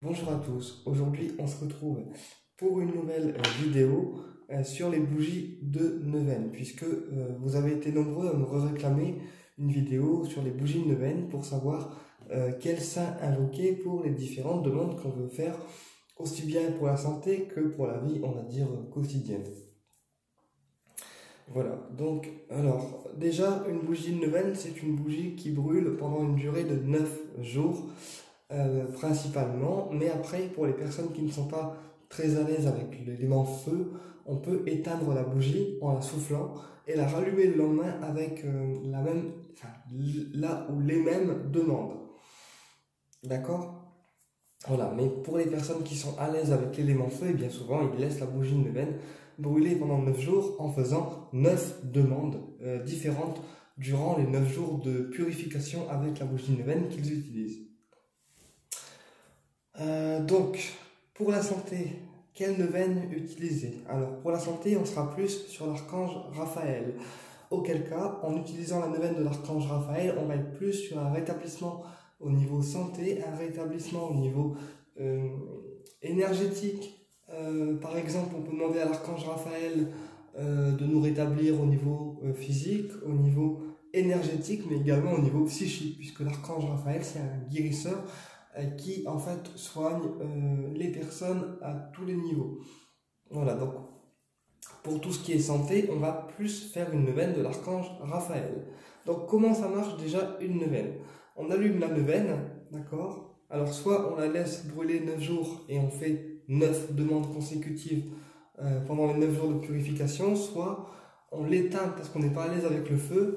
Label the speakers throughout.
Speaker 1: Bonjour à tous, aujourd'hui on se retrouve pour une nouvelle vidéo sur les bougies de neuvaine, puisque vous avez été nombreux à me réclamer une vidéo sur les bougies de neuvaine pour savoir quel saint invoquer pour les différentes demandes qu'on veut faire, aussi bien pour la santé que pour la vie, on va dire, quotidienne. Voilà, donc, alors, déjà, une bougie de neuvaine, c'est une bougie qui brûle pendant une durée de 9 jours, principalement, mais après, pour les personnes qui ne sont pas très à l'aise avec l'élément feu, on peut éteindre la bougie en la soufflant et la rallumer le lendemain avec là où les mêmes demandes. D'accord? Voilà, mais pour les personnes qui sont à l'aise avec l'élément feu, et bien souvent, ils laissent la bougie de neuvaine brûler pendant 9 jours en faisant 9 demandes différentes durant les 9 jours de purification avec la bougie de neuvaine qu'ils utilisent. Donc, pour la santé, quelle neuvaine utiliser? Alors, pour la santé, on sera plus sur l'archange Raphaël. Auquel cas, en utilisant la neuvaine de l'archange Raphaël, on va être plus sur un rétablissement au niveau santé, un rétablissement au niveau énergétique. Par exemple, on peut demander à l'archange Raphaël de nous rétablir au niveau physique, au niveau énergétique, mais également au niveau psychique, puisque l'archange Raphaël, c'est un guérisseur qui, en fait, soigne les personnes à tous les niveaux. Voilà, donc, pour tout ce qui est santé, on va plus faire une neuvaine de l'archange Raphaël. Donc, comment ça marche déjà une neuvaine? On allume la neuvaine, d'accord? Alors, soit on la laisse brûler 9 jours et on fait 9 demandes consécutives pendant les 9 jours de purification, soit on l'éteint parce qu'on n'est pas à l'aise avec le feu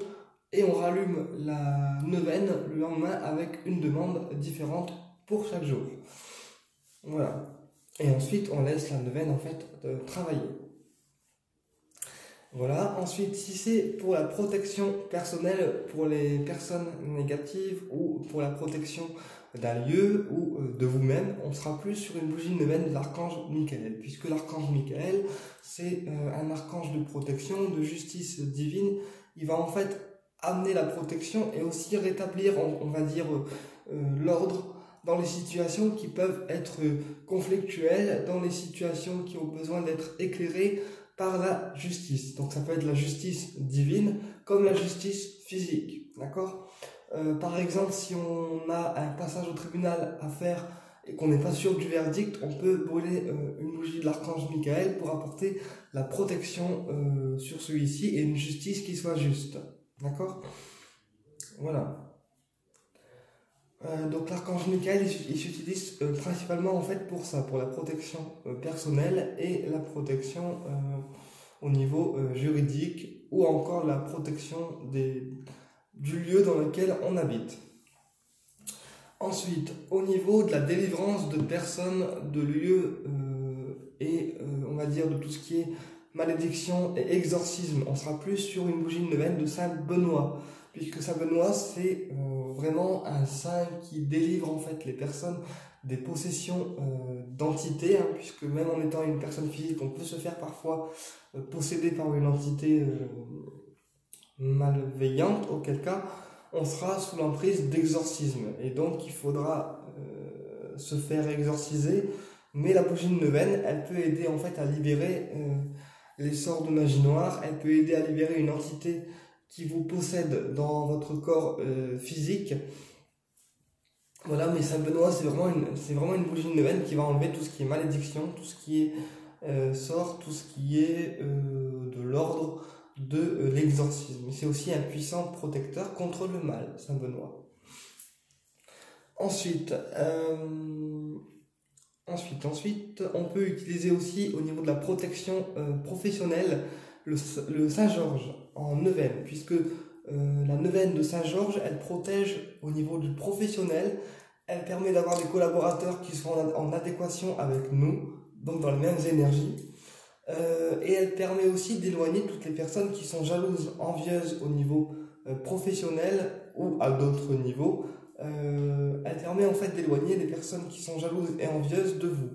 Speaker 1: et on rallume la neuvaine le lendemain avec une demande différente pour chaque jour. Voilà. Et ensuite, on laisse la neuvaine en fait travailler. Voilà, ensuite, si c'est pour la protection personnelle, pour les personnes négatives ou pour la protection d'un lieu ou de vous-même, on sera plus sur une bougie de neuvaine de l'archange Michael, puisque l'archange Michael, c'est un archange de protection, de justice divine. Il va en fait amener la protection et aussi rétablir, on va dire, l'ordre dans les situations qui peuvent être conflictuelles, dans les situations qui ont besoin d'être éclairées par la justice. Donc ça peut être la justice divine comme la justice physique, d'accord? Par exemple, si on a un passage au tribunal à faire et qu'on n'est pas sûr du verdict, on peut brûler une bougie de l'archange Michael pour apporter la protection sur celui-ci et une justice qui soit juste, d'accord? Voilà. Donc l'archange Michael, il s'utilise principalement en fait pour ça, pour la protection personnelle et la protection au niveau juridique ou encore la protection du lieu dans lequel on habite. Ensuite, au niveau de la délivrance de personnes, de lieux on va dire de tout ce qui est malédiction et exorcisme, on sera plus sur une bougie de neuvaine de Saint Benoît, puisque Saint Benoît c'est vraiment un saint qui délivre en fait les personnes des possessions d'entités, hein, puisque même en étant une personne physique, on peut se faire parfois posséder par une entité malveillante, auquel cas on sera sous l'emprise d'exorcisme, et donc il faudra se faire exorciser, mais la bougie de neuvaine, elle peut aider en fait à libérer les sorts de magie noire, elle peut aider à libérer une entité qui vous possède dans votre corps physique. Voilà, mais Saint Benoît, c'est vraiment une bougie de neuvaine qui va enlever tout ce qui est malédiction, tout ce qui est sort, tout ce qui est de l'ordre de l'exorcisme. C'est aussi un puissant protecteur contre le mal, Saint Benoît. Ensuite, on peut utiliser aussi au niveau de la protection professionnelle le Saint-Georges en neuvaine, puisque la neuvaine de Saint-Georges, elle protège au niveau du professionnel, elle permet d'avoir des collaborateurs qui sont en adéquation avec nous, donc dans les mêmes énergies, et elle permet aussi d'éloigner toutes les personnes qui sont jalouses, envieuses au niveau professionnel ou à d'autres niveaux. Elle permet en fait d'éloigner les personnes qui sont jalouses et envieuses de vous.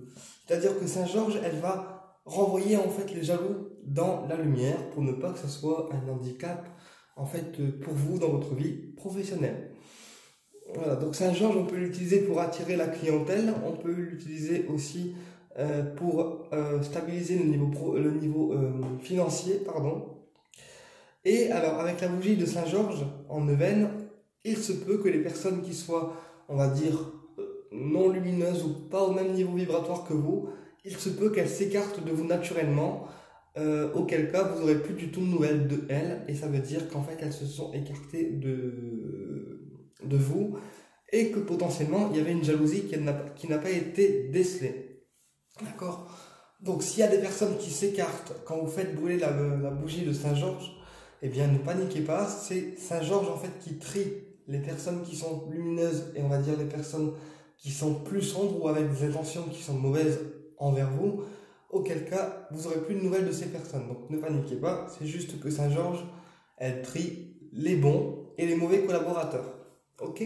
Speaker 1: C'est-à-dire que Saint-Georges, elle va renvoyer en fait les jaloux dans la lumière pour ne pas que ce soit un handicap en fait pour vous dans votre vie professionnelle. Voilà, donc Saint-Georges, on peut l'utiliser pour attirer la clientèle, on peut l'utiliser aussi pour stabiliser le niveau financier, pardon. Et alors, avec la bougie de Saint-Georges en neuvaine, il se peut que les personnes qui soient, on va dire, non lumineuses ou pas au même niveau vibratoire que vous, il se peut qu'elles s'écartent de vous naturellement, auquel cas vous n'aurez plus du tout de nouvelles de elles, et ça veut dire qu'en fait elles se sont écartées de vous, et que potentiellement il y avait une jalousie qui n'a pas été décelée. D'accord? Donc s'il y a des personnes qui s'écartent quand vous faites brûler la bougie de Saint-Georges, eh bien ne paniquez pas, c'est Saint-Georges en fait qui trie les personnes qui sont lumineuses et on va dire les personnes qui sont plus sombres ou avec des intentions qui sont mauvaises envers vous, auquel cas vous n'aurez plus de nouvelles de ces personnes. Donc ne paniquez pas, c'est juste que Saint-Georges, elle trie les bons et les mauvais collaborateurs. Ok?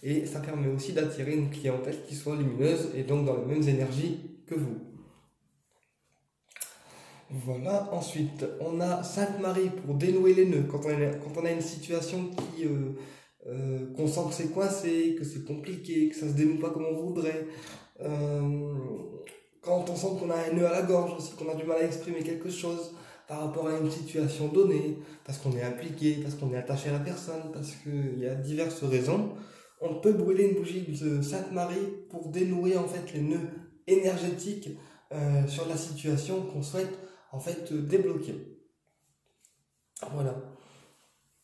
Speaker 1: Et ça permet aussi d'attirer une clientèle qui soit lumineuse et donc dans les mêmes énergies que vous. Voilà, ensuite on a Sainte Marie pour dénouer les nœuds. Quand on a une situation qu'on sent que c'est coincé, que c'est compliqué, que ça se dénoue pas comme on voudrait, quand on sent qu'on a un nœud à la gorge aussi, qu'on a du mal à exprimer quelque chose par rapport à une situation donnée, parce qu'on est impliqué, parce qu'on est attaché à la personne, parce qu'il y a diverses raisons, on peut brûler une bougie de Sainte Marie pour dénouer en fait les nœuds énergétiques sur la situation qu'on souhaite en fait débloquer. Voilà.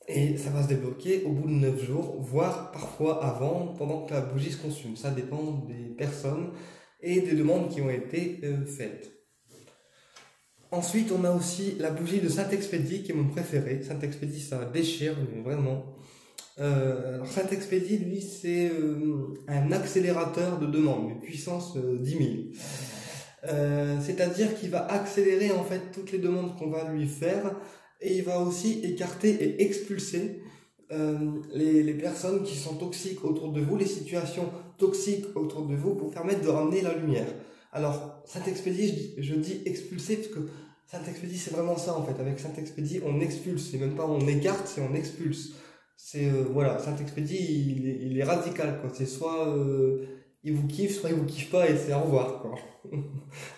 Speaker 1: Et ça va se débloquer au bout de 9 jours, voire parfois avant, pendant que la bougie se consume. Ça dépend des personnes et des demandes qui ont été faites. Ensuite, on a aussi la bougie de Saint-Expédie qui est mon préféré. Saint-Expédie, ça déchire, mais vraiment. Alors Saint-Expédie, lui, c'est un accélérateur de demandes, mais puissance 10 000. C'est-à-dire qu'il va accélérer en fait toutes les demandes qu'on va lui faire et il va aussi écarter et expulser les personnes qui sont toxiques autour de vous, les situations toxiques autour de vous pour permettre de ramener la lumière. Alors Saint-Expédie, je dis expulser parce que Saint-Expédie c'est vraiment ça en fait. Avec Saint-Expédie on expulse, c'est même pas on écarte, c'est on expulse. C'est voilà, Saint-Expédie il est radical quoi. C'est soit il vous kiffe, soit il vous kiffe pas et c'est au revoir quoi.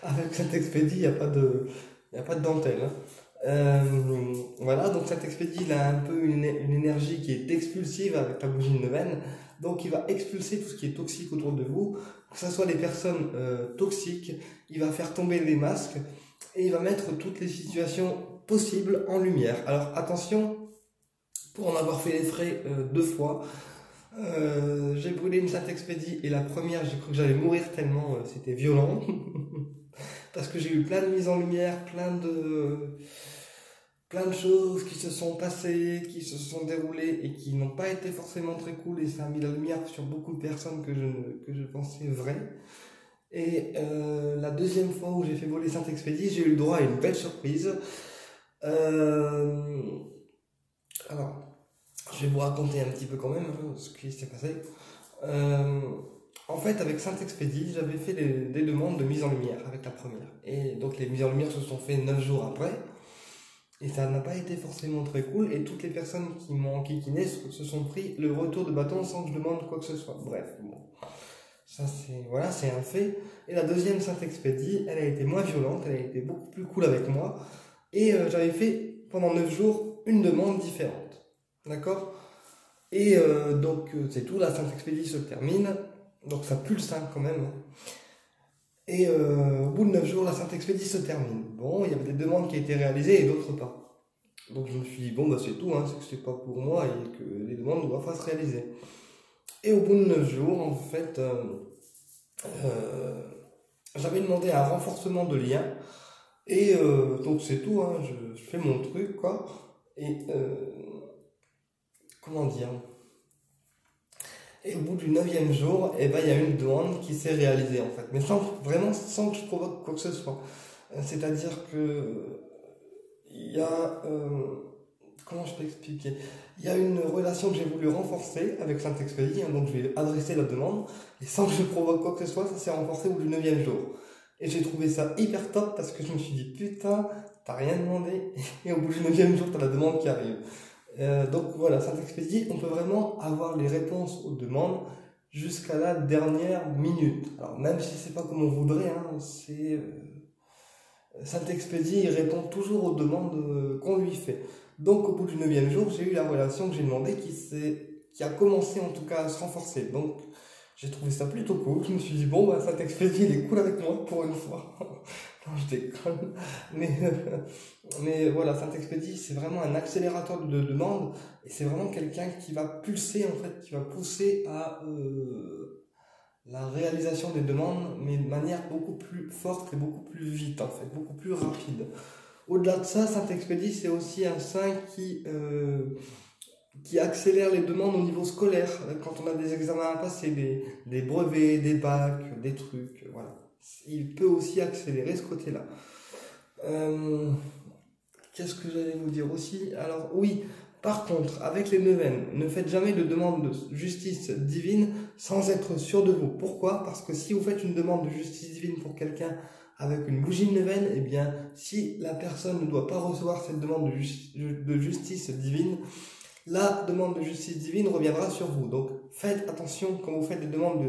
Speaker 1: Avec Saint-Expédie il y a pas de dentelle. Voilà, donc Saint-Expédie il a un peu une énergie qui est expulsive avec la bougie de neuvaine, donc il va expulser tout ce qui est toxique autour de vous, que ce soit les personnes toxiques, il va faire tomber les masques et il va mettre toutes les situations possibles en lumière. Alors attention, pour en avoir fait les frais 2 fois, j'ai brûlé une Saint-Expédie et la première j'ai cru que j'allais mourir tellement c'était violent. Parce que j'ai eu plein de mises en lumière, plein de choses qui se sont passées, qui se sont déroulées et qui n'ont pas été forcément très cool et ça a mis la lumière sur beaucoup de personnes que je pensais vraies. Et la deuxième fois où j'ai fait voler Saint-Expédie, j'ai eu le droit à une belle surprise. Alors, je vais vous raconter un petit peu quand même ce qui s'est passé. En fait, avec Saint-Expédie, j'avais fait des demandes de mise en lumière avec la première. Et donc, les mises en lumière se sont faites 9 jours après. Et ça n'a pas été forcément très cool. Et toutes les personnes qui m'ont enquiquiné se sont pris le retour de bâton sans que je demande quoi que ce soit. Bref, bon. Ça, c'est un fait. Et la deuxième Saint-Expédie, elle a été moins violente. Elle a été beaucoup plus cool avec moi. Et j'avais fait, pendant 9 jours, une demande différente. D'accord ? Et donc, c'est tout. La Saint-Expédie se termine. Donc ça pulse quand même. Et au bout de 9 jours, la Saint-Expédie se termine. Bon, il y avait des demandes qui étaient réalisées et d'autres pas. Donc je me suis dit, bon, bah c'est tout, c'est que c'est pas pour moi et que les demandes ne doivent pas se réaliser. Et au bout de 9 jours, en fait, j'avais demandé un renforcement de lien. Et donc c'est tout, je fais mon truc, quoi. Et comment dire ? Et au bout du 9e jour, il y a une demande qui s'est réalisée en fait, mais sans que je provoque quoi que ce soit. C'est-à-dire que il y a comment je peux expliquer ? Il y a une relation que j'ai voulu renforcer avec Saint-Expédie, donc je vais adresser la demande, et sans que je provoque quoi que ce soit, ça s'est renforcé au bout du 9e jour. Et j'ai trouvé ça hyper top parce que je me suis dit putain, t'as rien demandé, et au bout du 9e jour, t'as la demande qui arrive. Donc voilà, Saint-Expédie, on peut vraiment avoir les réponses aux demandes jusqu'à la dernière minute. Alors même si c'est pas comme on voudrait, hein, Saint-Expédie, il répond toujours aux demandes qu'on lui fait. Donc au bout du 9e jour, j'ai eu la relation que j'ai demandé qui a commencé en tout cas à se renforcer. Donc j'ai trouvé ça plutôt cool. Je me suis dit, bon, bah, Saint-Expédie, il est cool avec moi pour une fois. Non, je déconne. Mais voilà, Saint-Expédie, c'est vraiment un accélérateur de demande. Et c'est vraiment quelqu'un qui va pulser, en fait, qui va pousser à la réalisation des demandes, mais de manière beaucoup plus forte et beaucoup plus vite, en fait, beaucoup plus rapide. Au-delà de ça, Saint-Expédie, c'est aussi un saint qui accélère les demandes au niveau scolaire. Quand on a des examens à passer, des brevets, des bacs, des trucs, voilà. Il peut aussi accélérer ce côté-là. Qu'est-ce que j'allais vous dire aussi? Alors oui, par contre, avec les neuvaines, ne faites jamais de demande de justice divine sans être sûr de vous. Pourquoi? Parce que si vous faites une demande de justice divine pour quelqu'un avec une bougie de neuvaine, eh bien, si la personne ne doit pas recevoir cette demande de justice divine, la demande de justice divine reviendra sur vous. Donc faites attention quand vous faites des demandes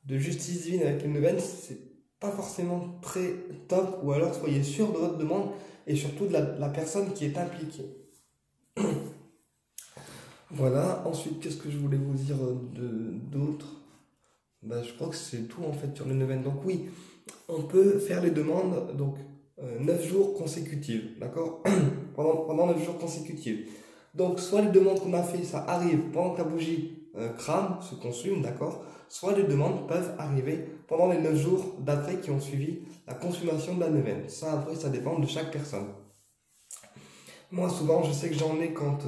Speaker 1: de justice divine avec une neuvaine, c'est pas forcément très top, ou alors soyez sûr de votre demande et surtout de la personne qui est impliquée. Voilà, ensuite qu'est-ce que je voulais vous dire d'autre? Je crois que c'est tout en fait sur les neuvaines. Donc oui, on peut faire les demandes donc 9 jours consécutifs, d'accord? pendant 9 jours consécutifs. Donc soit les demandes qu'on a fait, ça arrive pendant que la bougie crame, se consume, d'accord? Soit les demandes peuvent arriver pendant les 9 jours d'après qui ont suivi la consommation de la neuvaine. Ça après, ça dépend de chaque personne. Moi souvent, je sais que j'en ai quand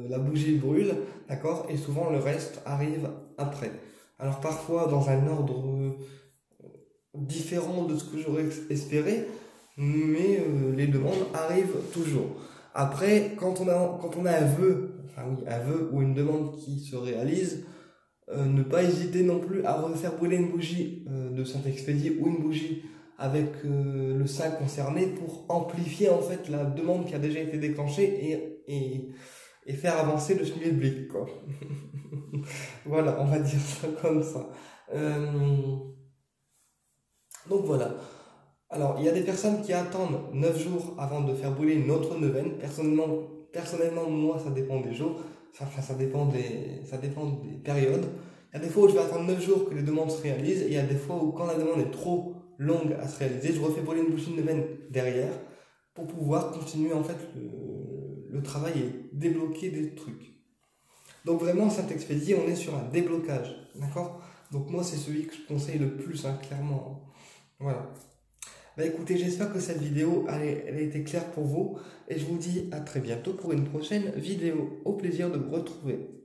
Speaker 1: la bougie brûle, d'accord? Et souvent le reste arrive après. Alors parfois dans un ordre différent de ce que j'aurais espéré, mais les demandes arrivent toujours. Après, quand on a un vœu, enfin oui, un vœu ou une demande qui se réalise, ne pas hésiter non plus à refaire brûler une bougie de Saint-Expédie ou une bougie avec le saint concerné pour amplifier en fait la demande qui a déjà été déclenchée et faire avancer le schmilblick, quoi. Voilà, on va dire ça comme ça. Donc voilà. Alors, il y a des personnes qui attendent 9 jours avant de faire brûler une autre neuvaine. Personnellement, moi, ça dépend des jours. Enfin, ça dépend des périodes. Il y a des fois où je vais attendre 9 jours que les demandes se réalisent. Et il y a des fois où, quand la demande est trop longue à se réaliser, je refais brûler une bougie de neuvaine derrière pour pouvoir continuer en fait le travail et débloquer des trucs. Donc vraiment, Saint-Expédie, on est sur un déblocage. D'accord? Donc moi, c'est celui que je conseille le plus, hein, clairement. Voilà. Écoutez, j'espère que cette vidéo elle a été claire pour vous et je vous dis à très bientôt pour une prochaine vidéo. Au plaisir de vous retrouver.